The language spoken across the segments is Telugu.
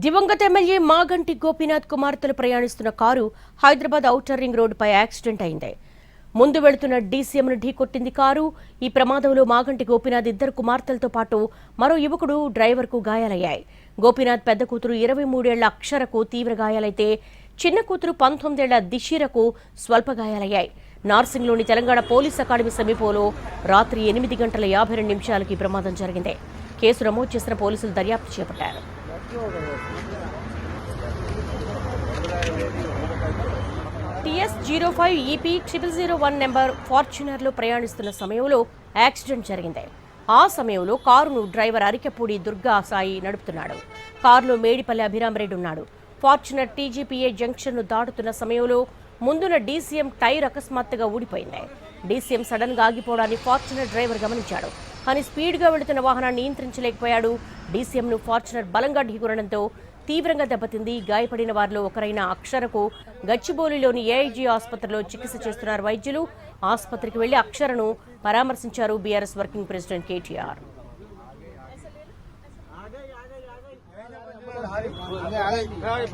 దివంగత ఎమ్మెల్యే మాగంటి గోపీనాథ్ కుమార్తెలు ప్రయాణిస్తున్న కారు హైదరాబాద్ ఔటర్ రింగ్ రోడ్డుపై యాక్సిడెంట్ అయింది. ముందు వెళుతున్న డీసీఎంను ఢీకొట్టింది కారు. ఈ ప్రమాదంలో మాగంటి గోపీనాథ్ ఇద్దరు కుమార్తెలతో పాటు మరో యువకుడు డ్రైవర్కు గాయాలయ్యాయి. గోపీనాథ్ పెద్ద కూతురు 23 ఏళ్ల అక్షరకు తీవ్ర గాయాలైతే చిన్న కూతురు 19 ఏళ్ల దిశీరకు స్వల్ప గాయాలయ్యాయి. నార్సింగ్లోని తెలంగాణ పోలీస్ అకాడమీ సమీపంలో రాత్రి 8:52 ఈ ప్రమాదం జరిగింది. కేసు నమోదు చేసిన పోలీసులు దర్యాప్తు చేపట్టారు. TS-05 EP 0001 నెంబర్ ఫార్చునర్లో ప్రయాణిస్తున్న సమయంలో యాక్సిడెంట్ జరిగింది. ఆ సమయంలో కారును డ్రైవర్ అరికెపూడి దుర్గా సాయి నడుపుతున్నాడు. కారులో మేడిపల్లి అభిరామరెడ్డి ఉన్నాడు. ఫార్చునర్ TGPA జంక్షన్ను దాటుతున్న సమయంలో ముందున్న డీసీఎం టైర్ అకస్మాత్తుగా ఊడిపోయింది. డీసీఎం సడన్ గా ఆగిపోవడాన్ని ఫార్చునర్ డ్రైవర్ గమనించాడు. కానీ స్పీడ్గా వెళుతున్న వాహనాన్ని నియంత్రించలేకపోయాడు. డీసీఎంను ఫార్చునర్ బలంగా ఢీకొనడంతో తీవ్రంగా దెబ్బతింది. గాయపడిన వారిలో ఒకరైన అక్షరకు గచ్చిబౌలిలోని AIG ఆసుపత్రిలో చికిత్స చేస్తున్నారు వైద్యులు. ఆసుపత్రికి వెళ్లి అక్షరను పరామర్శించారు BRS working president KTR.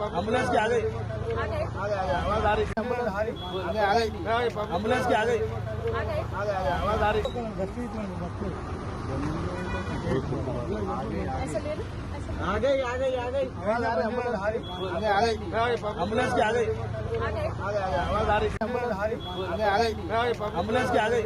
Ambulance की आ गई।